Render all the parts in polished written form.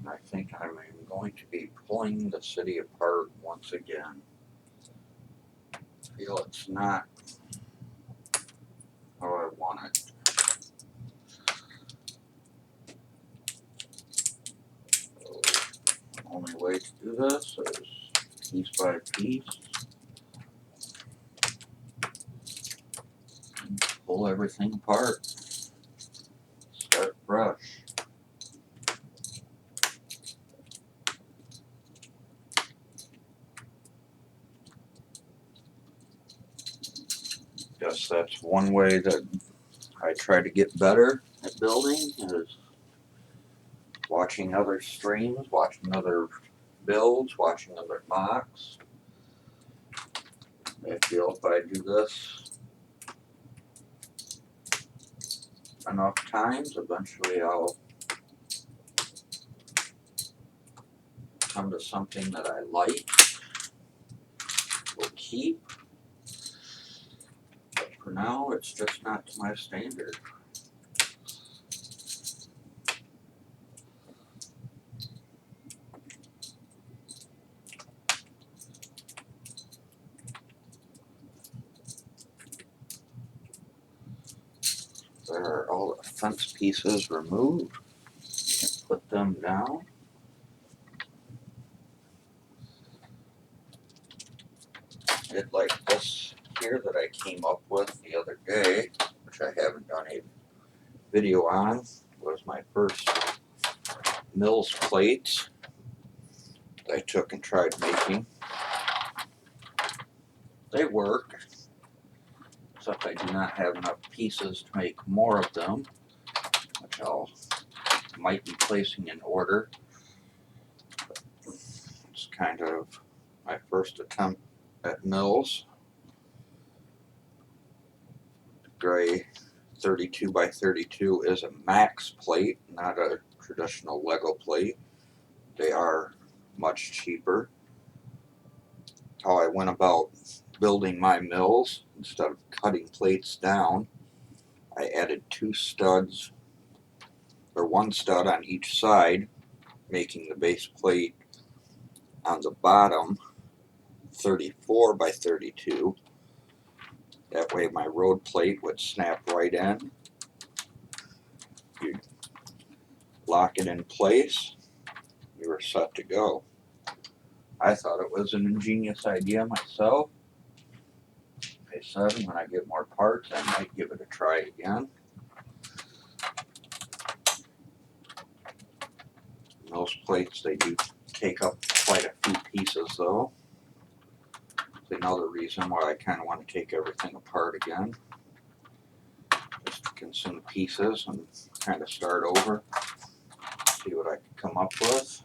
I think I'm going to be pulling the city apart once again. I feel it's not how I want it. So, the only way to do this is piece by piece. And pull everything apart. Start fresh. Guess that's one way that I try to get better at building, is watching other streams, watching other builds, watching other mocks. I feel if I do this enough times, eventually I'll come to something that I like, will keep. But for now, it's just not to my standard. There are all the fence pieces removed. You can put them down. Did like this here that I came up with the other day, which I haven't done a video on, was my first Mills plates that I took and tried making. They work, except I do not have enough pieces to make more of them, which I'll might be placing in order. It's kind of my first attempt at Mills. Gray 32 by 32 is a max plate, not a traditional Lego plate. They are much cheaper. How I went about building my Mills, instead of cutting plates down, I added two studs, or one stud on each side, making the base plate on the bottom 34 by 32. That way my road plate would snap right in. You'd lock it in place, you were set to go. I thought it was an ingenious idea myself. I said when I get more parts, I might give it a try again. Those plates, they do take up quite a few pieces though. It's another reason why I kind of want to take everything apart again. Just to consume pieces and kind of start over. See what I can come up with.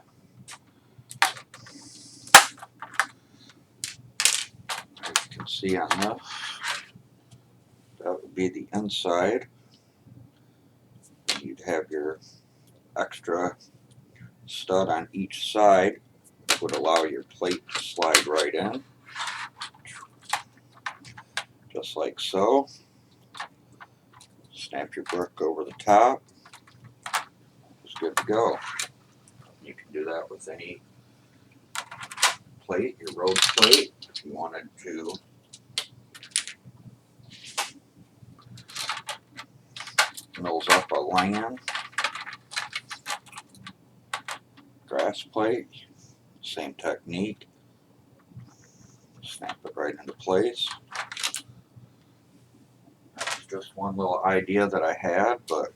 As you can see on this, that would be the inside. You'd have your extra stud on each side, which would allow your plate to slide right in. Just like so. Snap your brick over the top. It's good to go. You can do that with any plate, your road plate, if you wanted to Mills up a land, grass plate, same technique. Snap it right into place. That's just one little idea that I had, but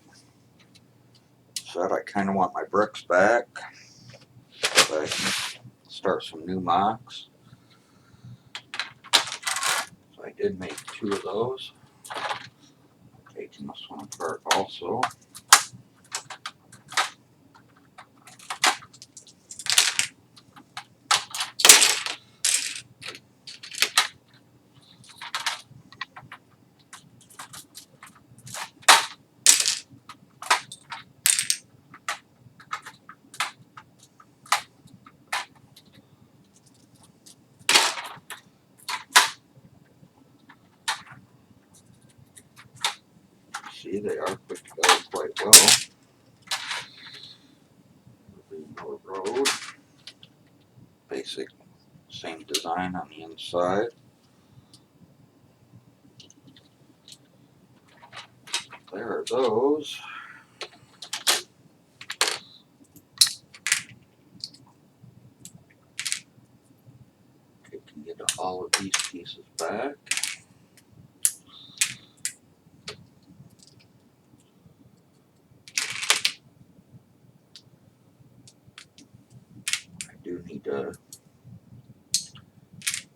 said I kind of want my bricks back so I can start some new mocks. So I did make two of those. Taking this one apart also. See, they are put together quite well. There's another design on the inside. There are those. Okay, can get all of these pieces back. I do need to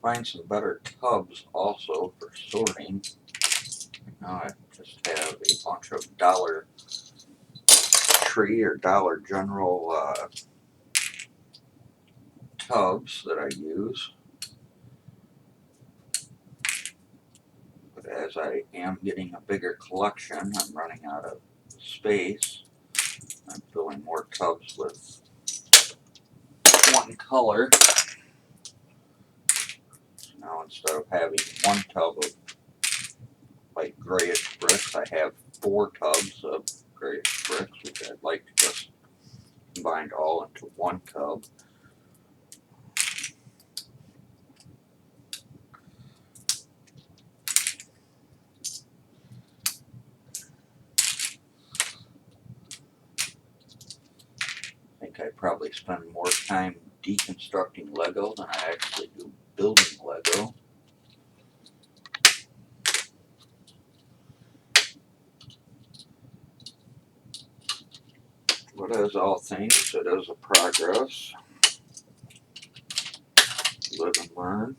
find some better tubs also for sorting. Now I just have a bunch of Dollar Tree or Dollar General tubs that I use. But as I am getting a bigger collection, I'm running out of space. I'm filling more tubs with one color. So now instead of having one tub of like grayish bricks, I have 4 tubs of grayish bricks, which I'd like to just combine all into one tub. I think I probably spend more time deconstructing Lego than I actually do building Lego. But as all things, it is a progress. Live and learn.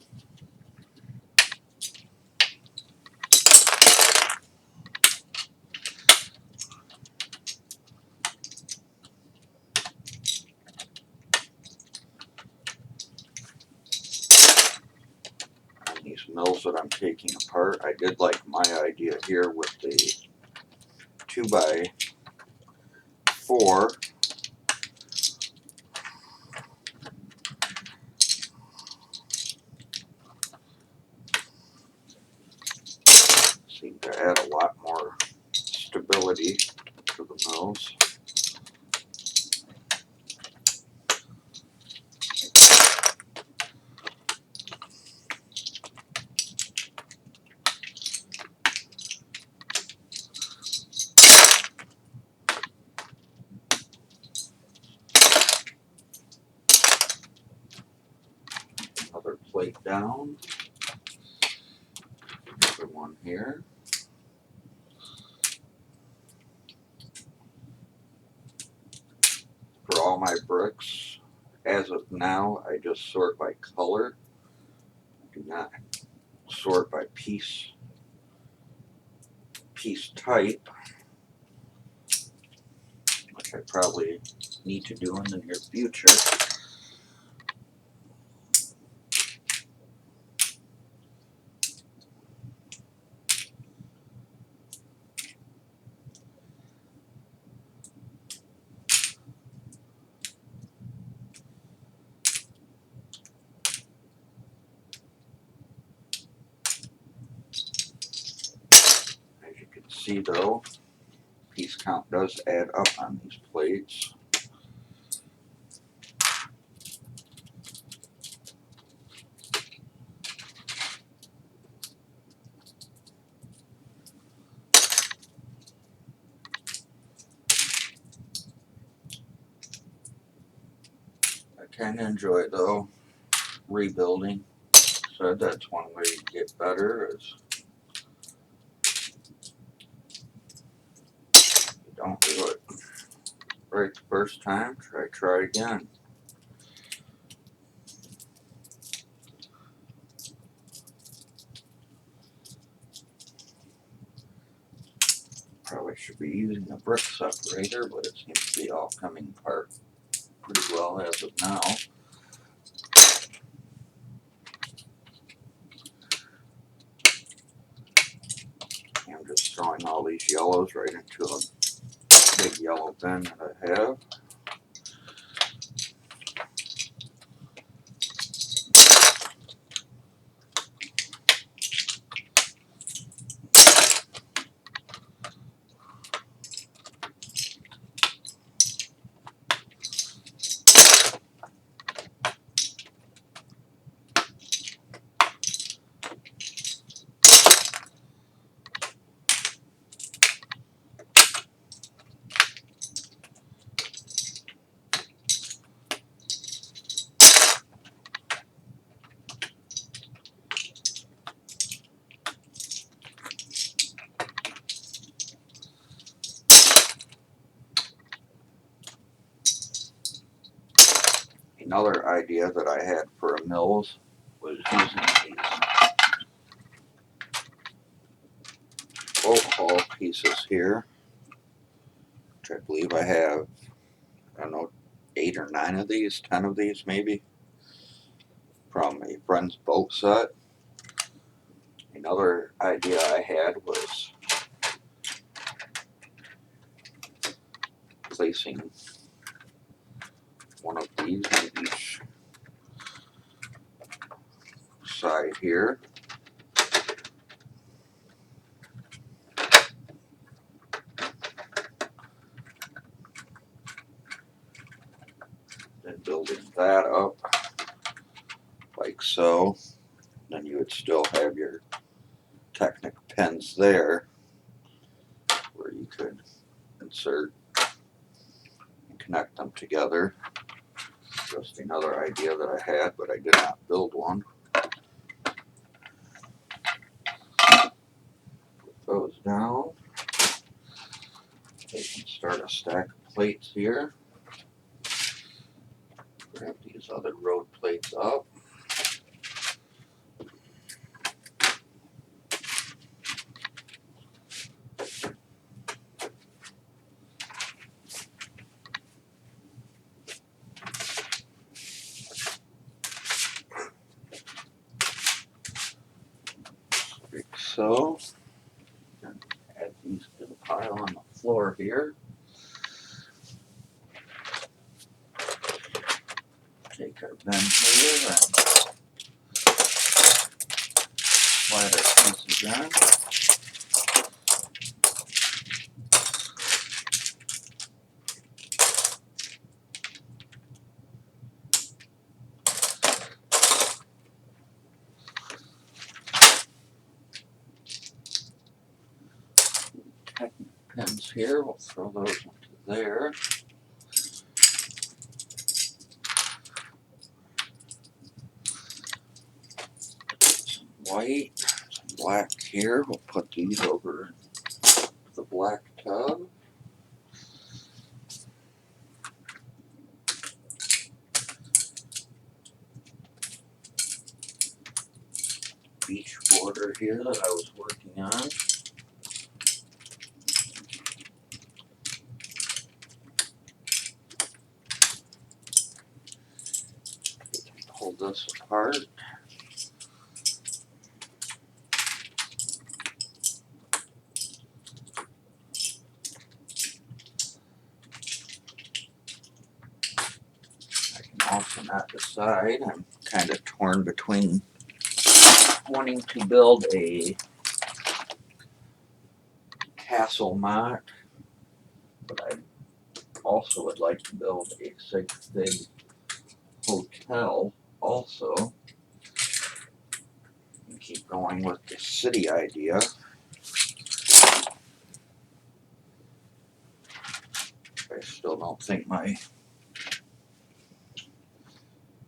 And these mills that I'm taking apart, I did like my idea here with the 2x4. Seem to add a lot more stability to the mills. Another plate down. Another one here. For all my bricks, as of now, I just sort by color. I do not sort by piece type, which I probably need to do in the near future. As you can see though, piece count does add up on these plates. I kind of enjoy though rebuilding. So that's one way to get better is you don't do it right the first time, try again. Probably should be using a brick separator, but it seems to be all coming apart pretty well as of now. I'm just throwing all these yellows right into a big yellow bin that I have. Another idea that I had for a mills was using these boat hull pieces here, which I believe I have, I don't know, 8 or 9 of these, 10 of these maybe, from a friend's boat set. Another idea I had was placing one of these on each side here. Then building that up like so. Then you would still have your Technic pins there where you could insert and connect them together. Just another idea that I had, but I did not build one. Put those down. We can start a stack of plates here. Grab these other road plates up. Like so. And add these to the pile on the floor here. Take our bend here and slide our pieces in. Technic pins here, we'll throw those into there. Some white, some black here, we'll put these over the black tub. Beach border here that I was working on. Pull this apart. I can also not decide. I'm kind of torn between wanting to build a castle mock, but I also would like to build a Sig Fig hotel also. And keep going with the city idea. I still don't think my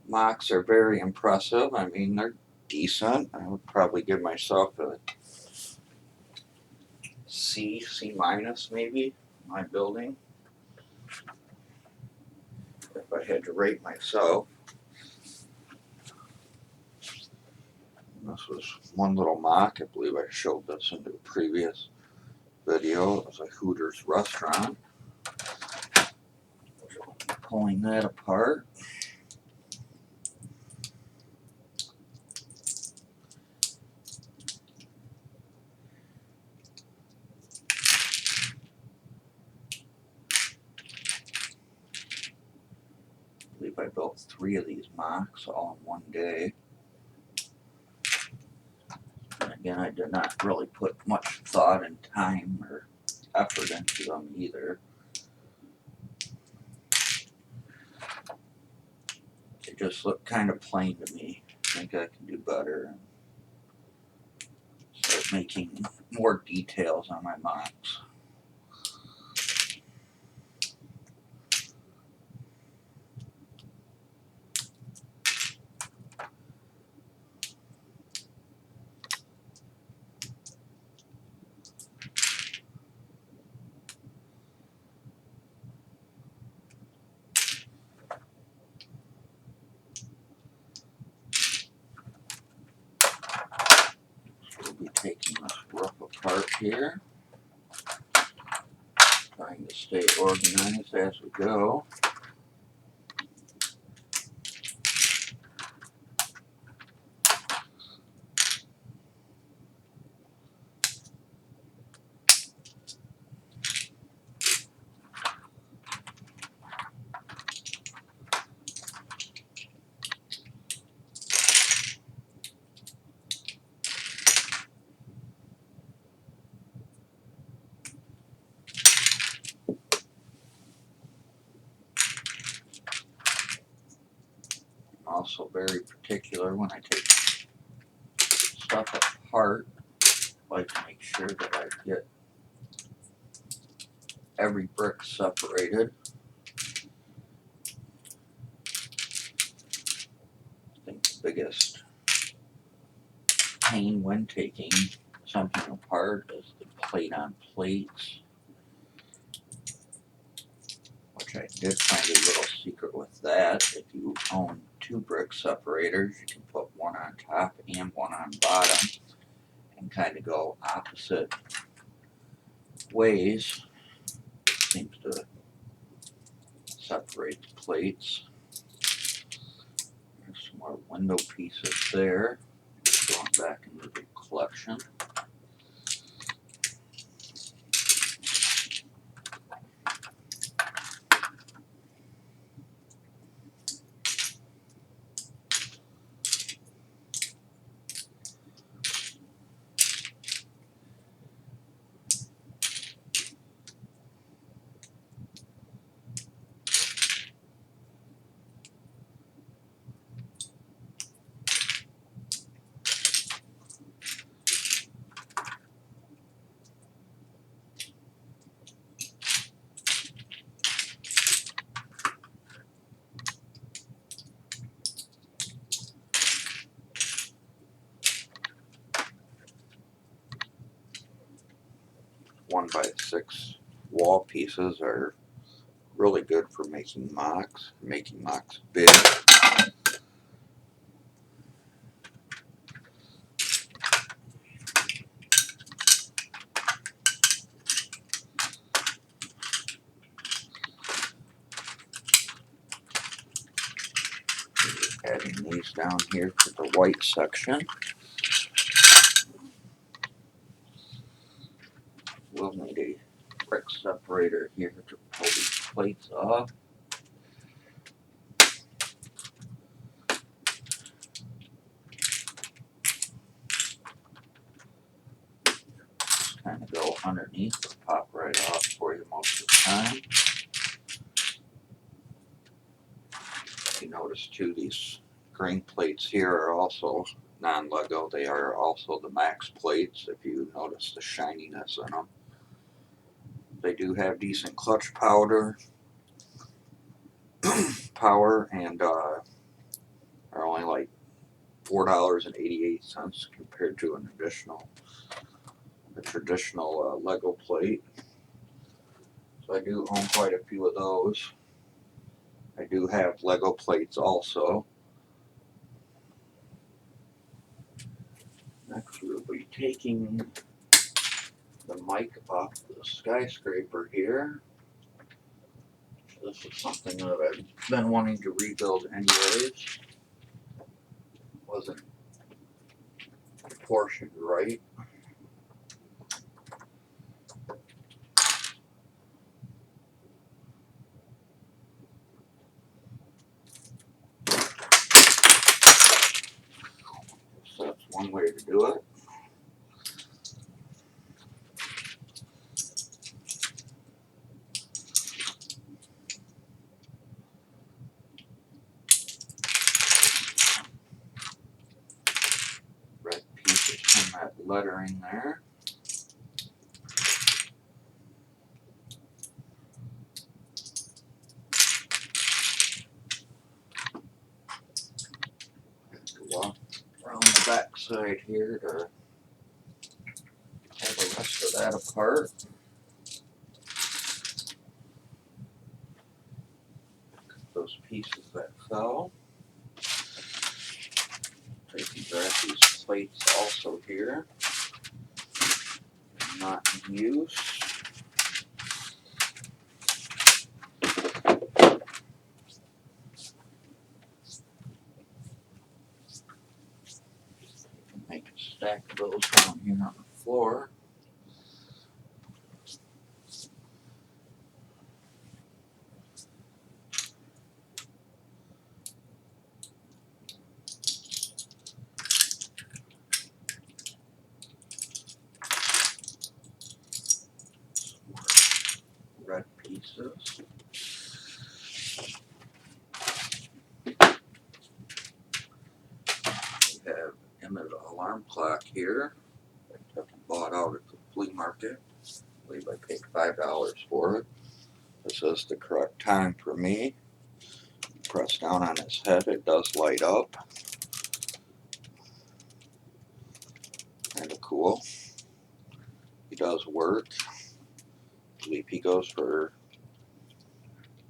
mocks are very impressive. I mean, they're decent. I would probably give myself a C minus maybe, my building. If I had to rate myself. And this was one little mock. I believe I showed this in the previous video. It was a Hooters restaurant. Pulling that apart. I believe I built 3 of these mocks all in one day. And again, I did not really put much thought and time or effort into them either. They just look kind of plain to me. I think I can do better and start making more details on my mocks. here. Trying to stay organized as we go. I'm also very particular when I take stuff apart. I like to make sure that I get every brick separated. I think the biggest pain when taking something apart is the plate on plates, which I did find a little secret with that. If you own two brick separators, you can put one on top and one on bottom and kind of go opposite ways. Seems to separate the plates. There's some more window pieces there. Going back into the collection. One by six wall pieces are really good for making mocks big. Adding these down here to the white section. We'll need a brick separator here to pull these plates off. Just kind of go underneath, but pop right off for you most of the time. You notice too, these green plates here are also non-Lego. They are also the Max plates, if you notice the shininess in them. They do have decent clutch power and are only like $4.88 compared to a traditional Lego plate. So I do own quite a few of those. I do have Lego plates also. Next we'll be taking the mic off the skyscraper here. This is something that I've been wanting to rebuild anyways. Wasn't proportioned right. So that's one way to do it. Red pieces from that lettering there. Walk around the back side here to have the rest of that apart. Those pieces that fell. Take and grab these plates also here. not in use. Make a stack of those down here on the floor. Red pieces. We have Emmett alarm clock here. I bought out at the flea market. I believe I paid $5 for it. This is the correct time for me. Press down on his head, it does light up. Kinda cool. He does work. I believe he goes for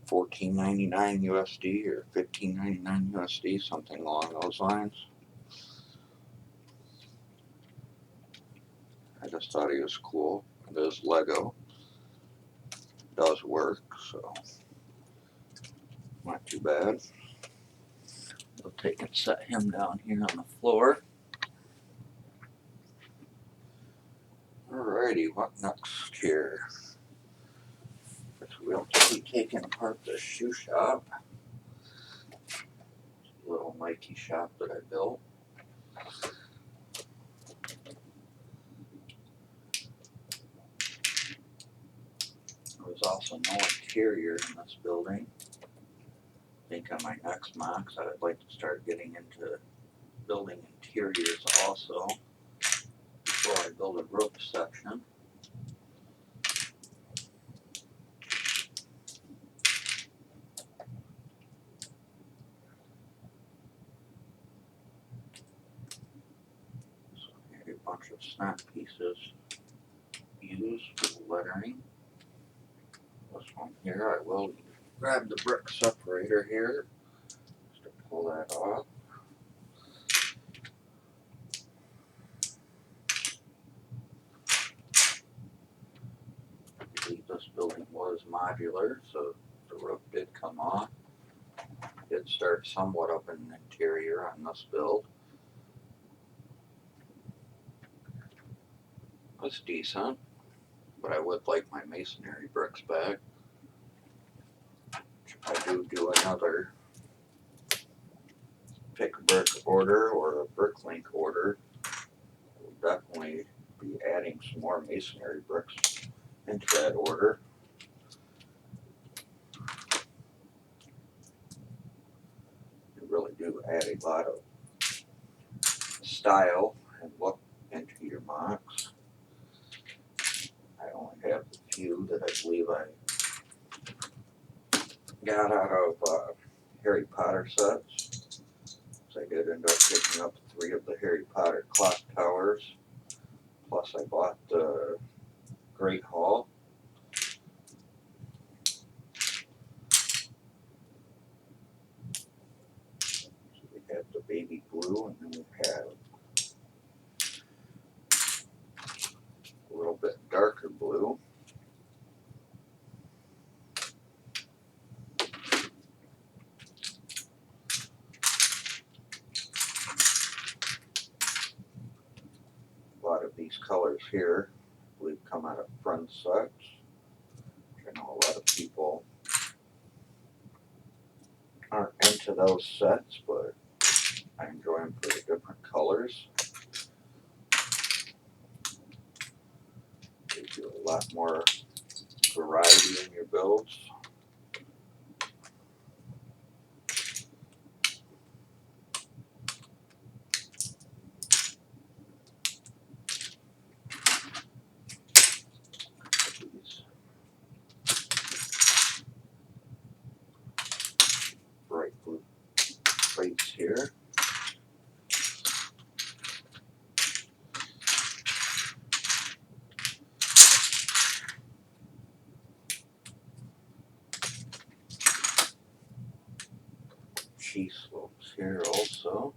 $14.99 USD or $15.99 USD, something along those lines. I just thought he was cool. It is Lego. It does work, so not too bad. We'll take and set him down here on the floor. Alrighty, what next here? We'll be taking apart the shoe shop. Little Nike shop that I built. There's also no interior in this building. I think on my next MOCs I'd like to start getting into building interiors also before I build a roof section. So here a bunch of snap pieces used for lettering. This one here, I will grab the brick separator here just to pull that off. I believe this building was modular, so the roof did come off. Did start somewhat up in the interior on this build. It's decent, but I would like my masonry bricks back. If I do another pick a brick order or a bricklink order, we'll definitely be adding some more masonry bricks into that order. You really do add a lot of style and look into your MOCs. I only have a few that I believe I got out of Harry Potter sets. So I did end up picking up 3 of the Harry Potter clock towers. Plus I bought the Great Hall. So we have the baby blue, and then we have a little bit darker blue. A lot of these colors here, I believe, come out of Friends sets. I know a lot of people aren't into those sets, but I enjoy them for the different colors. Gives you a lot more variety in your builds. These bright blue plates here. Cheese slopes here also.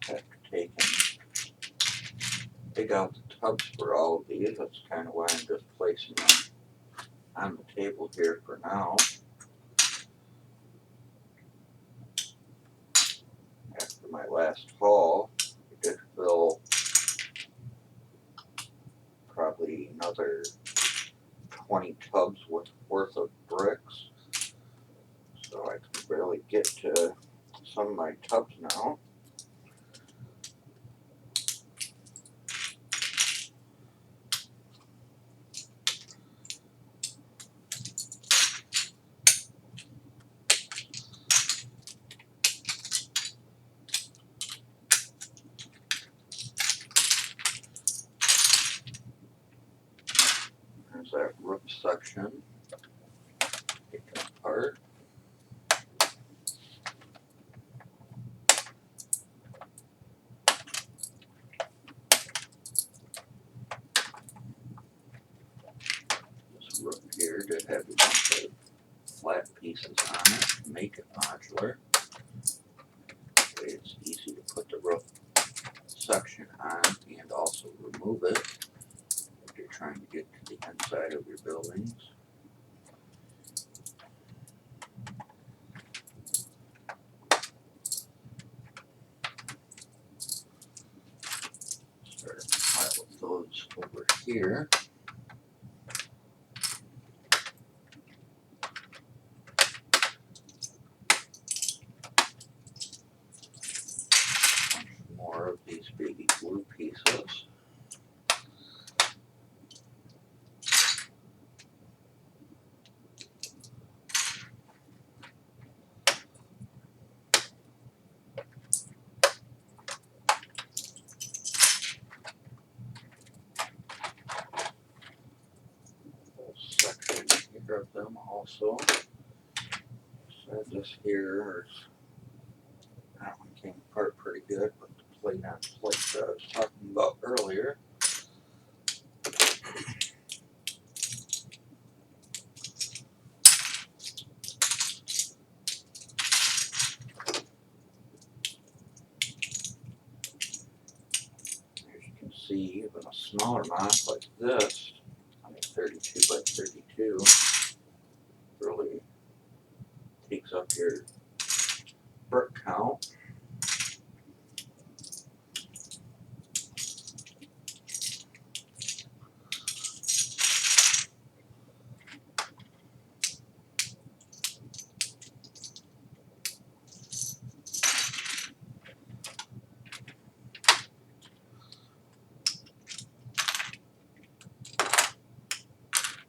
have to take and dig out the tubs for all of these. That's kind of why I'm just placing them on the table here for now. After my last haul, I did fill probably another 20 tubs worth of bricks. So I can barely get to some of my tubs now. There's that roof section. Take that apart. This roof here did have a bunch of flat pieces on it to make it modular. It's easy to put the roof section on and also remove it if you're trying to get to the inside of your buildings. Start a pile of those over here. More of these baby blue pieces. Whole section here of them also. So this here is, that one came apart pretty good, but the plate on plate that I was talking about earlier. As you can see, even a smaller mock like this, I mean 32 by 32, really takes up your brick count.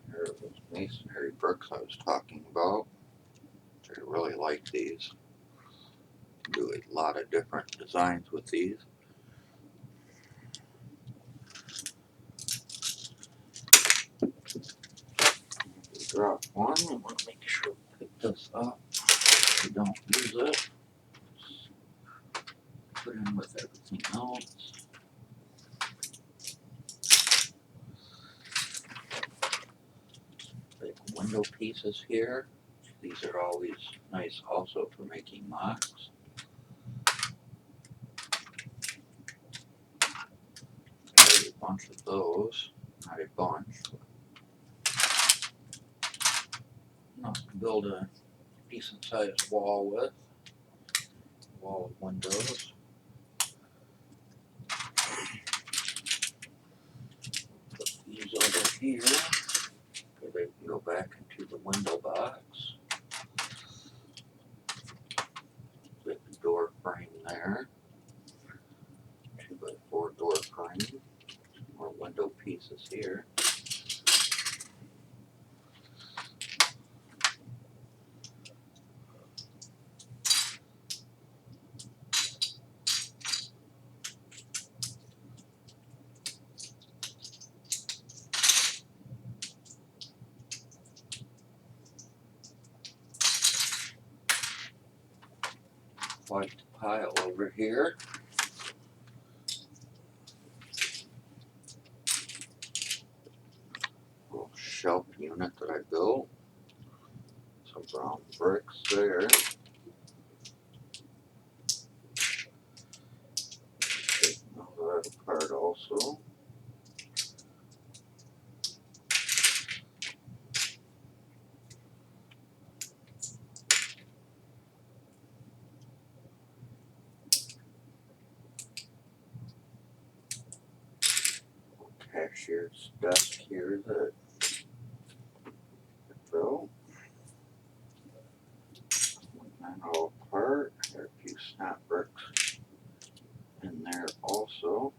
Here are those masonry bricks I was talking about. I really like these. Do a lot of different designs with these. Drop one, I want to make sure we pick this up. We don't use it. Put in with everything else. Big window pieces here. These are always nice also for making mocks. There's a bunch of those. Not a bunch, but enough to build a decent sized wall with. Wall of windows. Put these over here so they can go back into the window box. With the door frame there. 2x4 door frame. More window pieces here. White pile over here. Little shelf unit that I built. Some brown bricks there. also. Cashier's desk here that fell. That all apart. There are a few snap bricks in there also.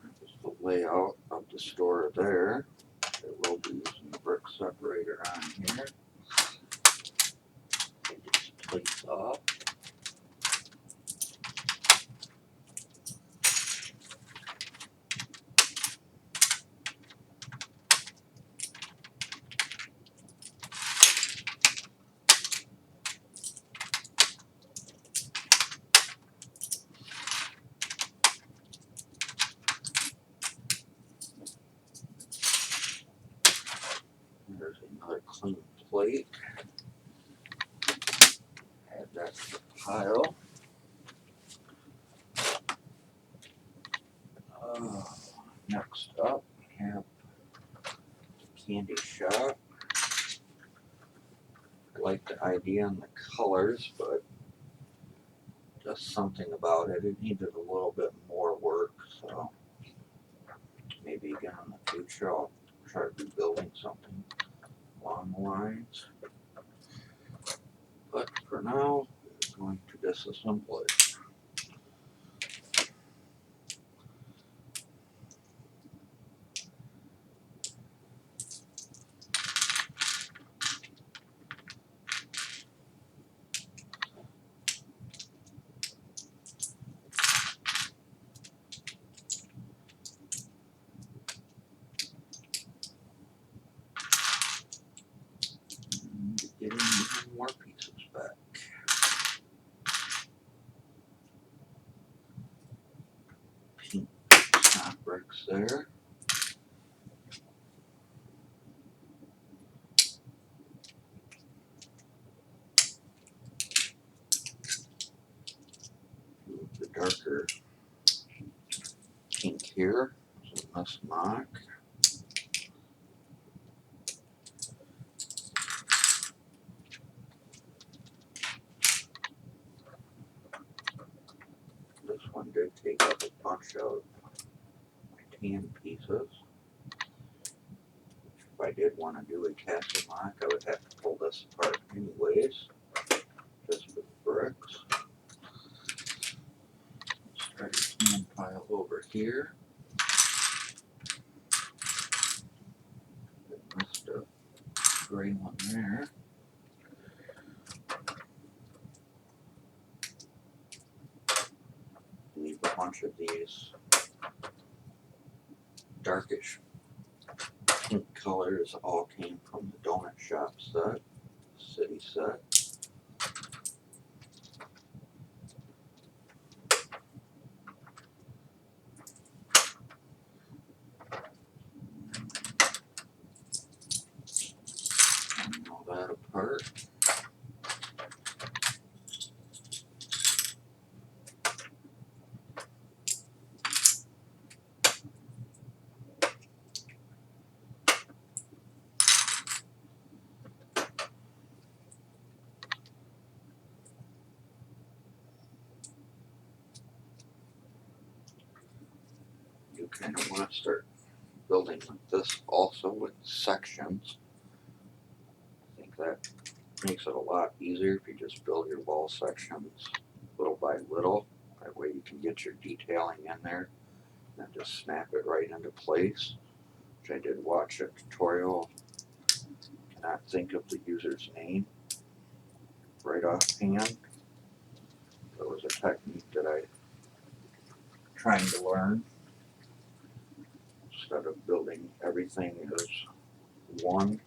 That's the layout of the store there. They will be using the brick separator on here. Take these plates off. There's another clean plate. Add that to the pile. Next up, we have the candy shop. I like the idea and the colors, but just something about it. It needed a little bit more work, so maybe again in the future I'll try to be building something along the lines. But for now, we're going to disassemble it. And getting even more pieces back. Pink snap bricks there. The darker pink here is a Miss Mock. This one did take up a bunch of my tan pieces. If I did want to do a castle mock, I would have to pull this apart anyways, just with bricks. Start a tan pile over here. Missed a gray one there. Leave a bunch of these darkish pink colors all came from the donut shop set, city set. And all that apart. You kind of want to start building like this also with sections. I think that makes it a lot easier if you just build your wall sections little by little. That way you can get your detailing in there and just snap it right into place. Which I did watch a tutorial. Cannot think of the user's name right offhand. There was a technique that I'm trying to learn. Instead of building everything as one,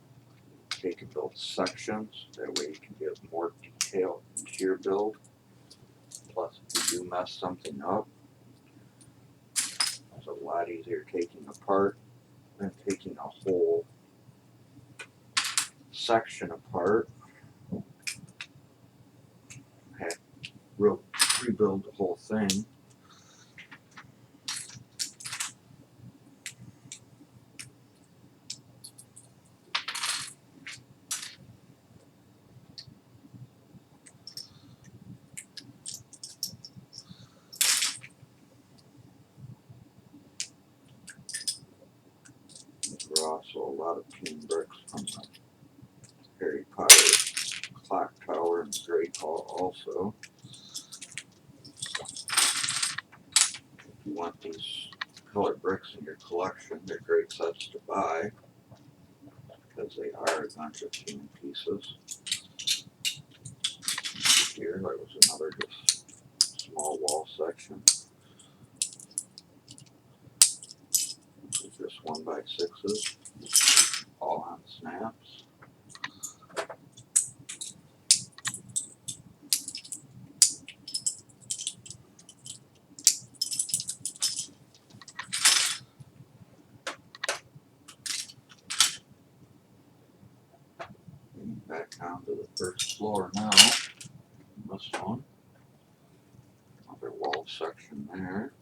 they can build sections. That way you can get more detail into your build. Plus, if you do mess something up, it's a lot easier taking apart than taking a whole section apart. Had rebuild the whole thing. There were also a lot of pin bricks from the Harry Potter clock tower and the Great Hall also. If you want these colored bricks in your collection, they're great sets to buy because they are a bunch of human pieces. Here there was another just small wall section. This is just 1x6s, all on snaps. Back down to the first floor now. This one. Another wall section there.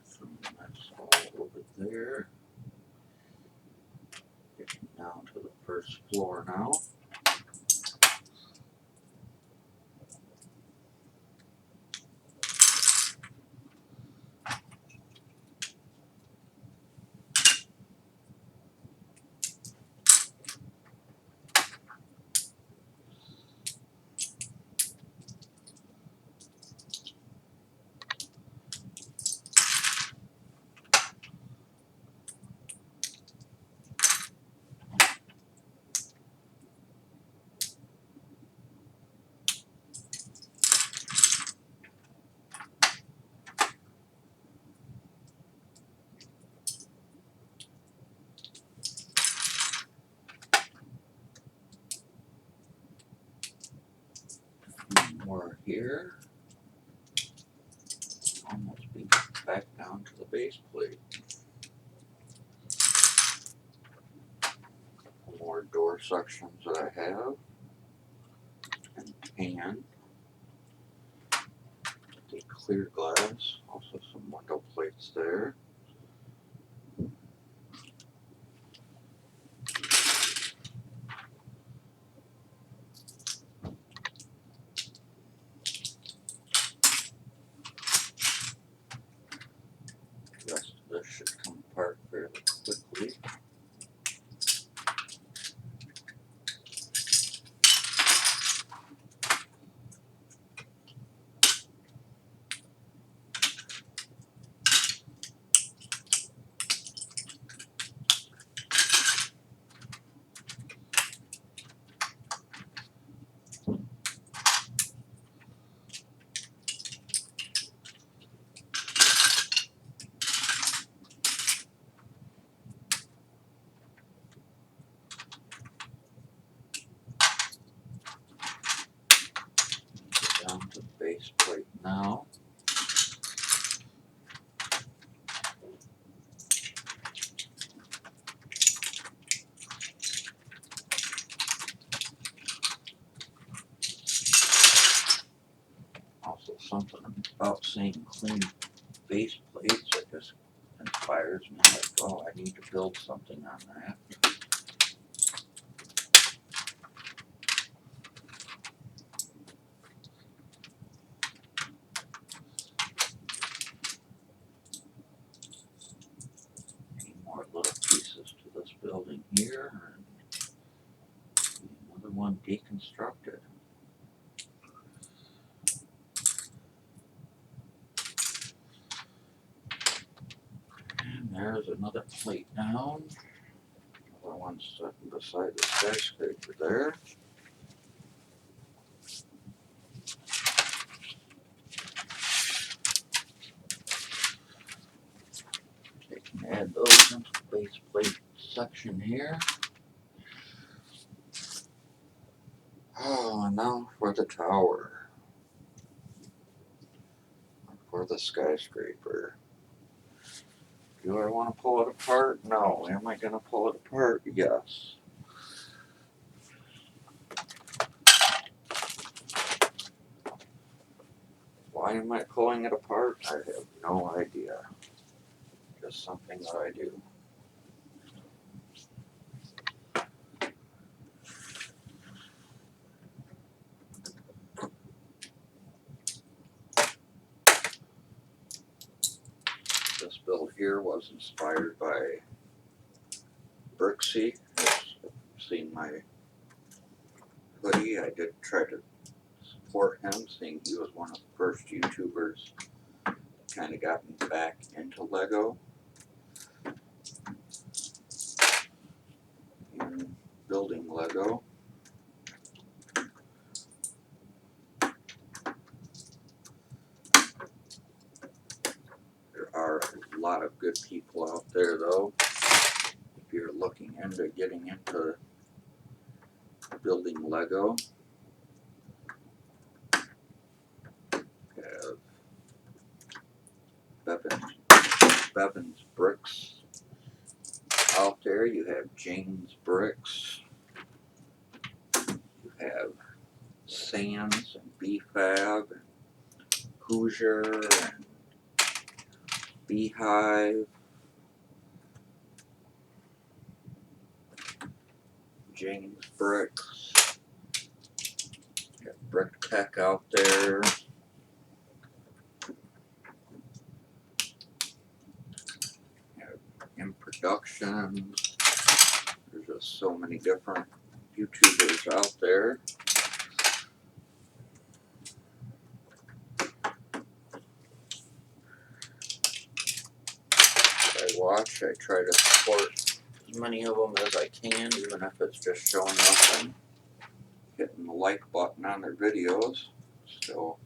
So that's all over there. Getting down to the first floor now. More here. Almost be back down to the base plate. More door sections that I have. And pan. The clear glass. Also some window plates there. The rest of this should come apart fairly quickly. Down to the base plate now. Also something about saying clean base plates that just inspires me, like, oh, I need to build something on that. Any more little pieces to this building here, and another one deconstructed. And there's another plate down. Another one sitting beside the skyscraper there. Add those into the base plate section here. Oh, and now for the tower. For the skyscraper. Do I want to pull it apart? No. Am I going to pull it apart? Yes. Why am I pulling it apart? I have no idea. Just something that I do. This build here was inspired by Brixie. If you've seen my hoodie, I did try to support him, seeing he was one of the first YouTubers that kind of got me back into Lego and building Lego. There are a lot of good people out there, though. If you're looking into getting into building Lego, you have Bevan's Bricks out there. You have James Bricks. You have Sands and BFAB and Hoosier and Beehive. James Bricks. You have Brick Tech out there. You have In Production. There's just so many different YouTubers out there. I watch, I try to support as many of them as I can, even if it's just showing up and hitting the like button on their videos. Still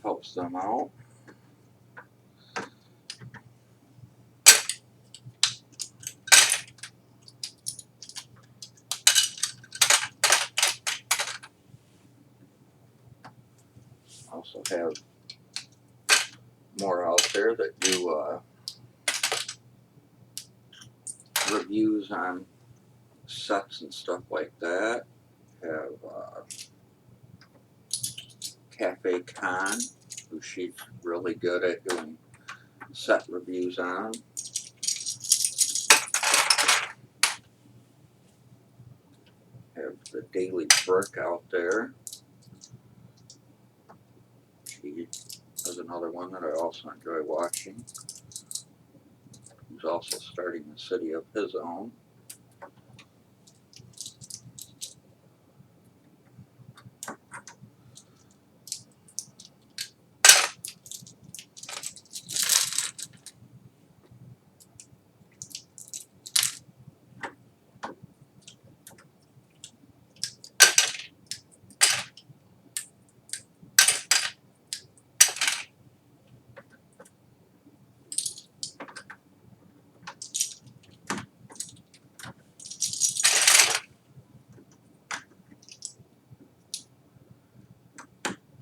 helps them out. Also have more out there that do reviews on sets and stuff like that. Have Cafe Con, who she's really good at doing set reviews on. Have the Daily Brick out there. She is another one that I also enjoy watching. He's also starting a city of his own.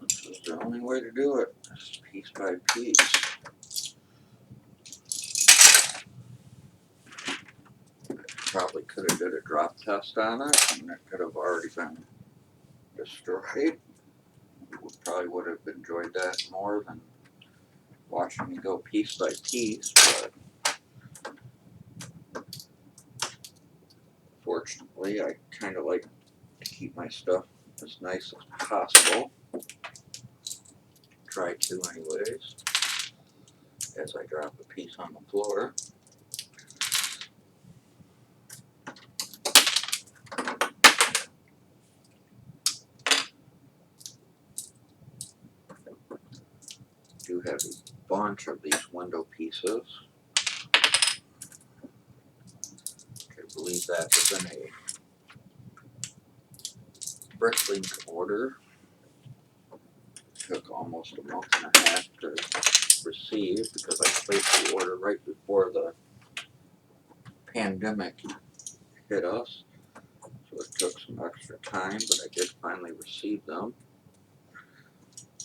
This is the only way to do it, just piece by piece. Probably could have did a drop test on it, and it could have already been destroyed. Probably would have enjoyed that more than watching me go piece by piece, but fortunately I kind of like to keep my stuff as nice as possible. Try to anyways, as I drop a piece on the floor. Do have a bunch of these window pieces. I believe that is in a Bricklink order. Took almost a month and a half to receive because I placed the order right before the pandemic hit us, so it took some extra time, but I did finally receive them.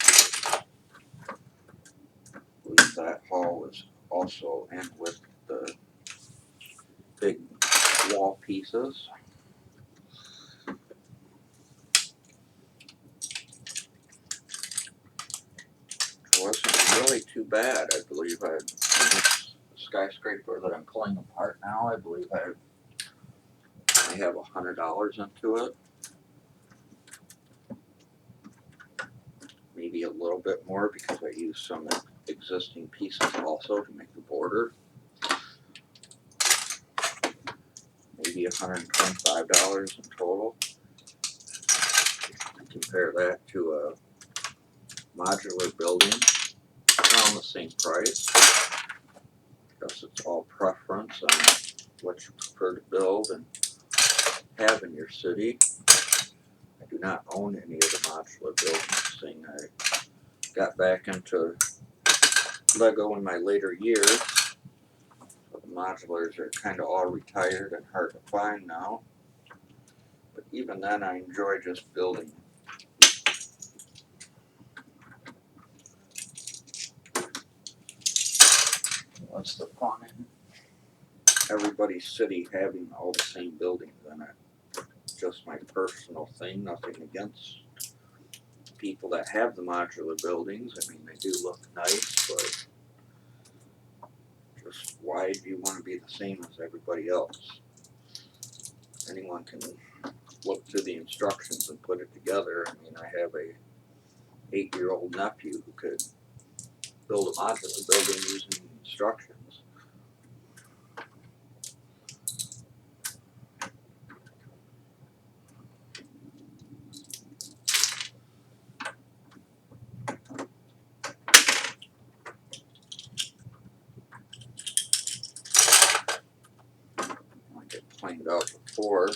I believe that haul was also in with the big wall pieces. It wasn't really too bad. I believe this skyscraper that I'm pulling apart now, I believe I have $100 into it. Maybe a little bit more because I used some existing pieces also to make the border. Maybe $125 in total. Compare that to a modular building, around the same price. Because it's all preference on what you prefer to build and have in your city. I do not own any of the modular buildings thing. I got back into Lego in my later years. So the modulars are kind of all retired and hard to find now. But even then, I enjoy just building. What's the fun in everybody's city having all the same buildings in it? Just my personal thing, nothing against people that have the modular buildings. I mean, they do look nice, but just why do you want to be the same as everybody else? Anyone can look through the instructions and put it together. I mean, I have a 8-year-old nephew who could build a modular building using instructions. Like I pointed out before,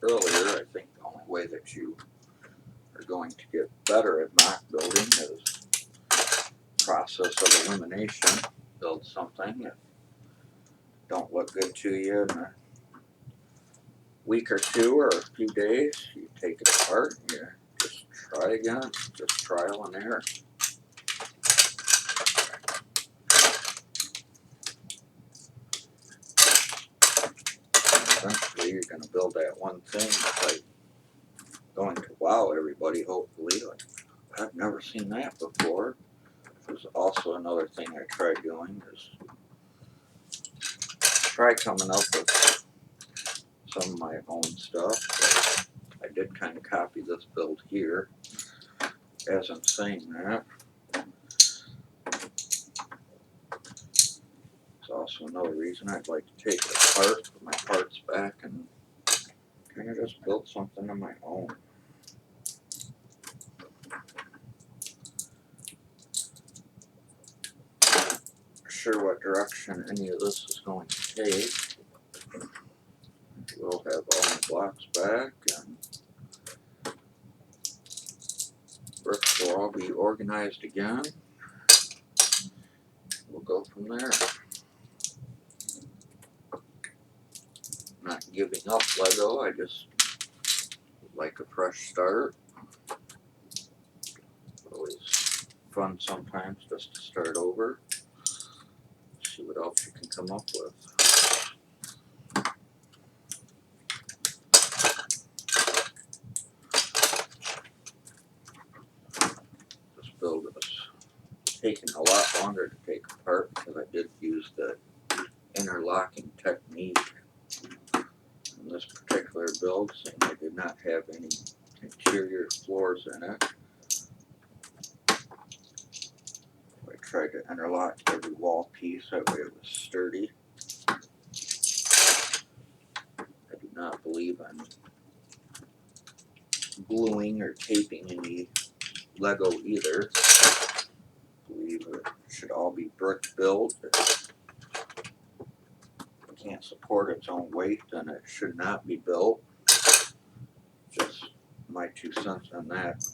earlier, I think the only way that you are going to get better at mock building is process of elimination. Build something that don't look good to you in a week or two or a few days. You take it apart and you just try again. Just trial and error. Eventually you're going to build that one thing that's like going to wow everybody, hopefully. Like, I've never seen that before. Which was also another thing I tried doing, is try coming up with some of my own stuff. But I did kind of copy this build here as I'm saying that. It's also another reason I'd like to take it apart, put my parts back, and kind of just build something on my own. Not sure what direction any of this is going to take. We'll have all my blocks back, and bricks will all be organized again. We'll go from there. Not giving up Lego, I just like a fresh start. Always fun sometimes just to start over. See what else you can come up with. This build was taking a lot longer to take apart because I did use the interlocking technique. In this particular build, seeing I did not have any interior floors in it, I tried to interlock every wall piece, that way it was sturdy. I do not believe in gluing or taping any Lego either. I believe it should all be brick built. If it can't support its own weight, then it should not be built. Just my 2 cents on that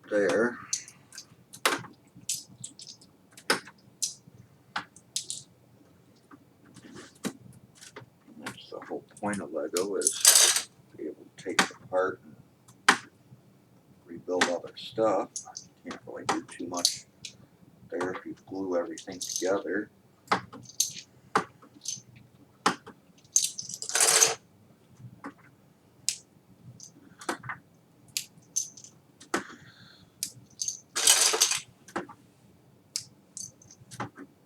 there. point of Lego is to be able to take it apart and rebuild other stuff. You can't really do too much there if you glue everything together.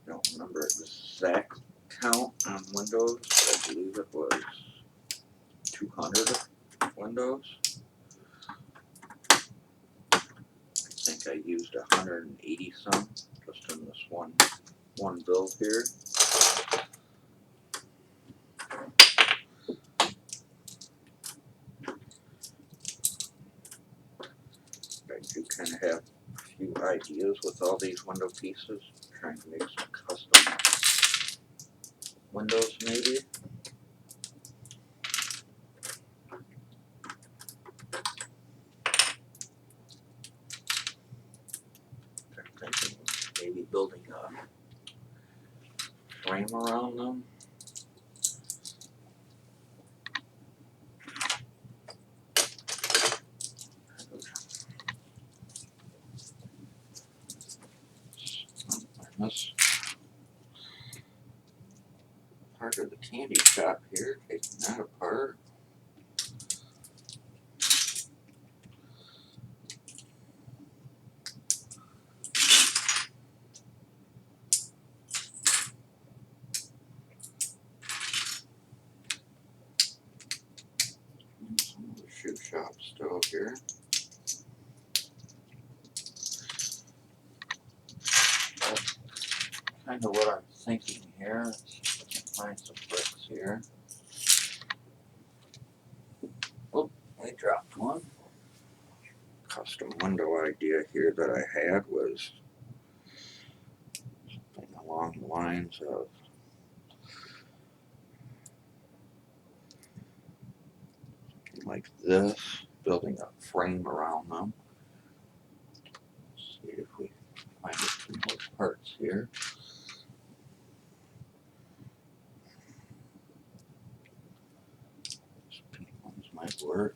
Don't remember exact count on Windows, but I believe it was 200 windows. I think I used 180 some just in this one build here. I do kind of have a few ideas with all these window pieces. I'm trying to make some custom windows maybe. I'm thinking maybe building a frame around them. This part of the candy shop here, taking that apart. Some of the shoe shop still here. That's kind of what I'm thinking here. Let's see if I can find some bricks here. Oh, I dropped one. Custom window idea here that I had was something along the lines of like this, building a frame around them. Let's see if we find a few more parts here. These pink ones might work.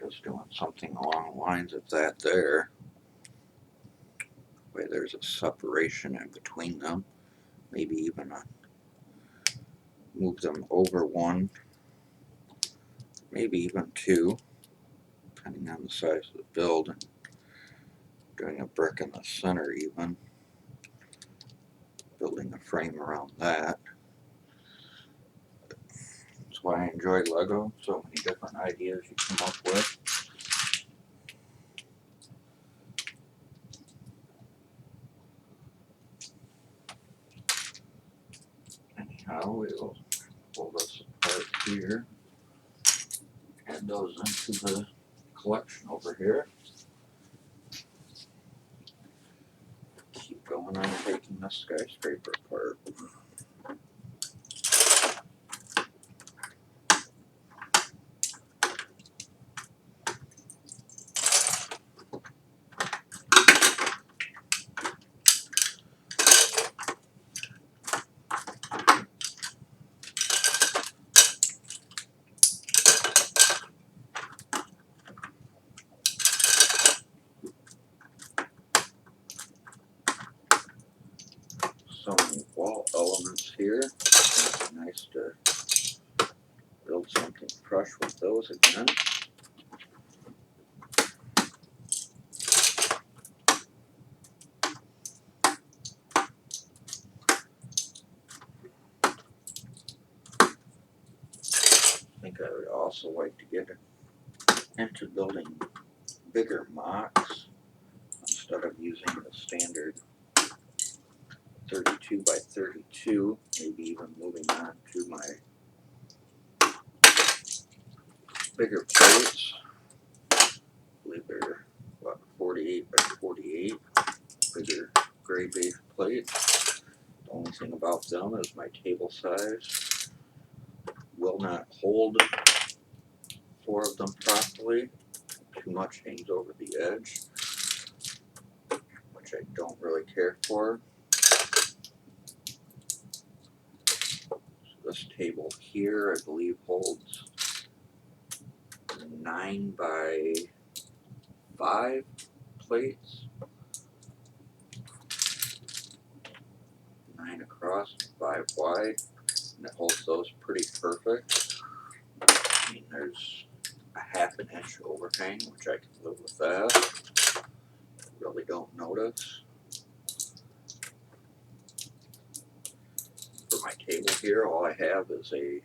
Just doing something along the lines of that there. Where there's a separation in between them. Maybe even move them over one. Maybe even two, depending on the size of the build. And doing a brick in the center even. Building a frame around that. That's why I enjoy Lego. So many different ideas you come up with. Anyhow, we'll pull this apart here. Add those into the collection over here. Keep going on taking the skyscraper apart. So many wall elements here. It's nice to build something fresh with those again. I think I would also like to get into building bigger mocks instead of using the standard 32 by 32, maybe even moving on to my bigger plates. I believe they're what, 48 by 48, bigger gray base plate. The only only thing about them is my table size will not hold 4 of them properly. Too much hangs over the edge, which I don't really care for. So this table here, I believe, holds 9 by 5 plates. 9 across, 5 wide, and it holds those pretty perfect. I mean, there's a ½ inch overhang, which I can live with that. Really don't notice. For my table here, all I have is a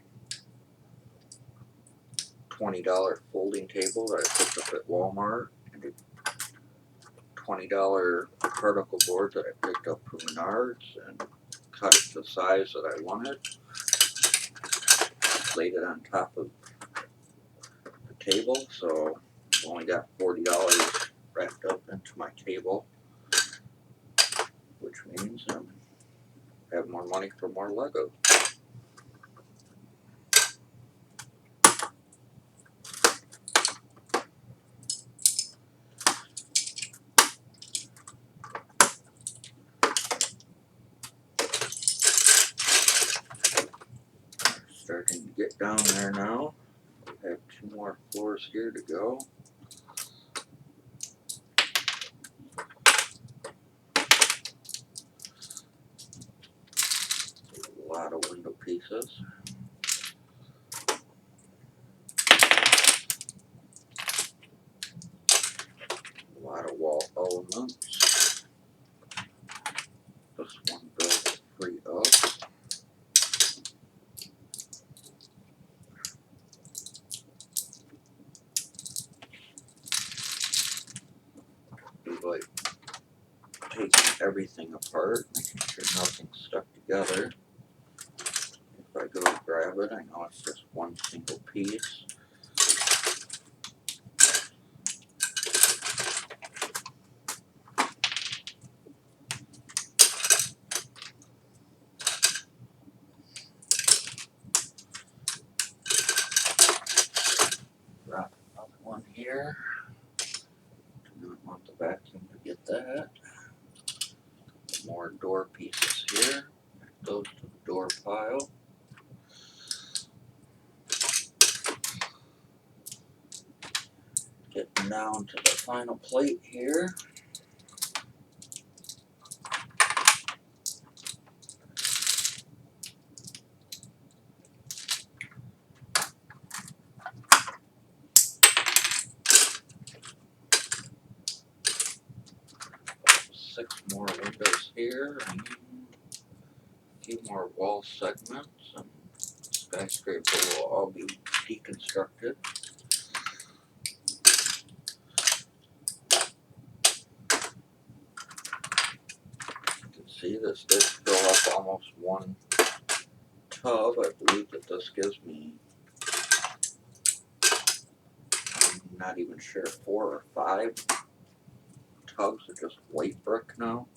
$20 folding table that I picked up at Walmart, and a $20 particle board that I picked up from Menards and cut it to the size that I wanted. Laid it on top of the table, so I've only got $40 wrapped up into my table, which means I have more money for more Lego. Starting to get down there now. We have 2 more floors here to go. A lot of window pieces. A lot of wall elements. This one built free up. It's like taking everything apart, making sure nothing's stuck together. If I go to grab it, I know it's just one single piece. Drop another one here. Do not want the vacuum to get that. More door pieces here. Those to the door pile. Getting down to the final plate here. Six more windows here, and a few more wall segments, and the skyscraper will all be deconstructed. You can see this did fill up almost one tub. I believe that this gives me, I'm not even sure, 4 or 5 tubs of just white brick now.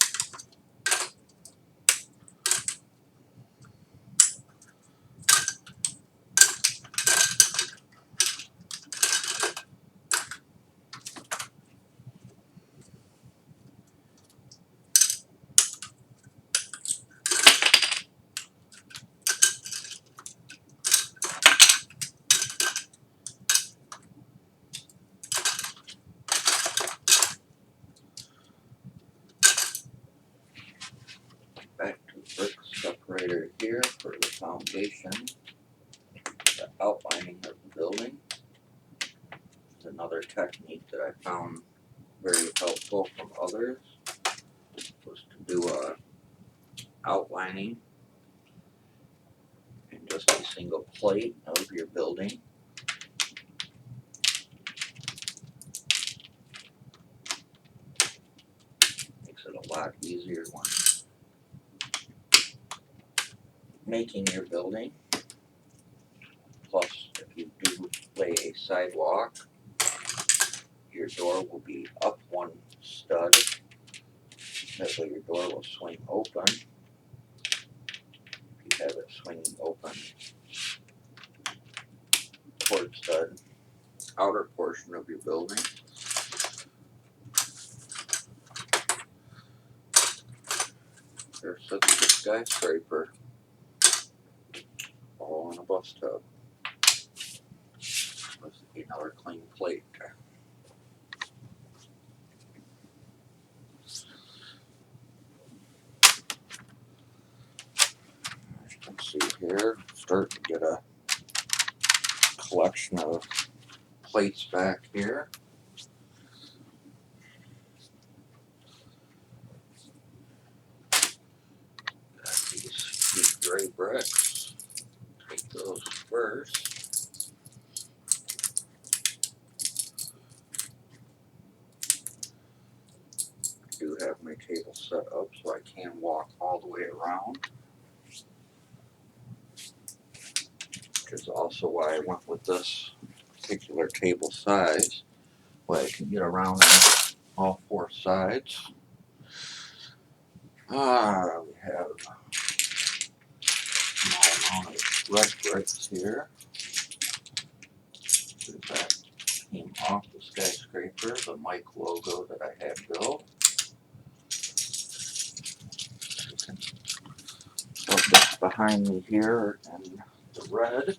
Back to the brick separator here for the foundation, the outlining of the building. It's another technique that I found very helpful from others, was to do a outlining in just a single plate of your building. Makes it a lot easier when making your building. Plus, if you do lay a sidewalk, your door will be up one stud. That way your door will swing open. have it swinging open towards the outer portion of your building. There's such a skyscraper all in a bus tub. Let's see another clean plate. As you can see here, start to get a collection of plates back here. Got these gray bricks. Take those first. I do have my table set up so I can walk all the way around, which is also why I went with this particular table size, where I can get around on all four sides. We have a small amount of red bricks here. That came off the skyscraper, the Mike logo that I had built. So this behind me here and the red.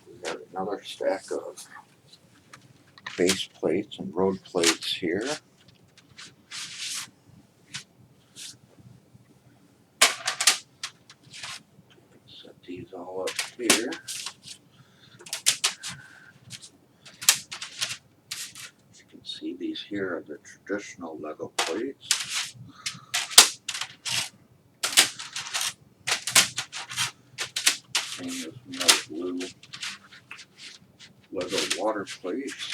We have another stack of base plates and road plates here. Set these all up here. As you can see, these here are the traditional Lego plates. Same as my blue Lego water plates.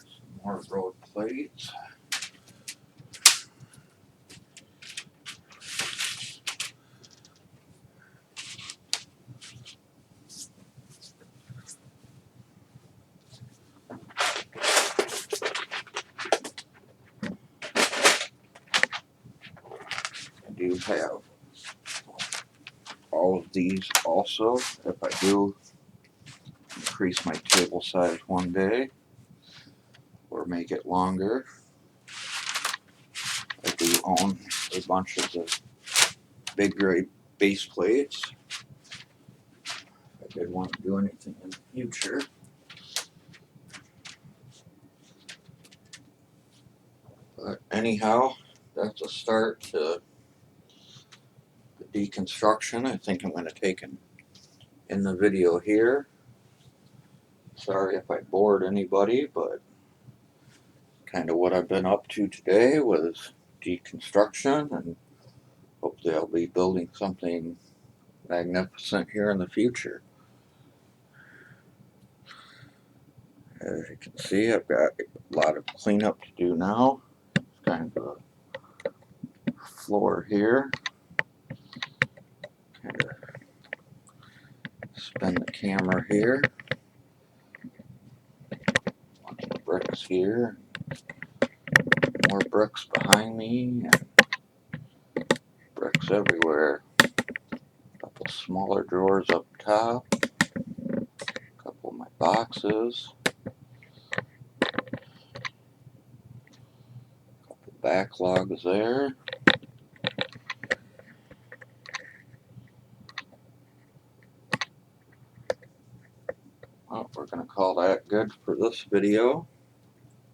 Some more road plates. I do have all of these also. If I do increase my table size one day or make it longer, I do own a bunch of the big gray base plates. If I did want to do anything in the future. But anyhow, that's a start to the deconstruction. I think I'm going to take in the video here. Sorry if I bored anybody, but kind of what I've been up to today was deconstruction, and hopefully I'll be building something magnificent here in the future. As you can see, I've got a lot of cleanup to do now. It's kind of a floor here. Kind of spin the camera here. Bunch of bricks here. More bricks behind me. And bricks everywhere. A couple smaller drawers up top. A couple of my boxes. A couple backlogs there. Well, we're going to call that good for this video.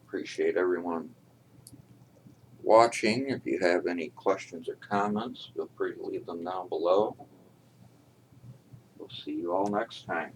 Appreciate everyone watching. If you have any questions or comments, feel free to leave them down below. We'll see you all next time.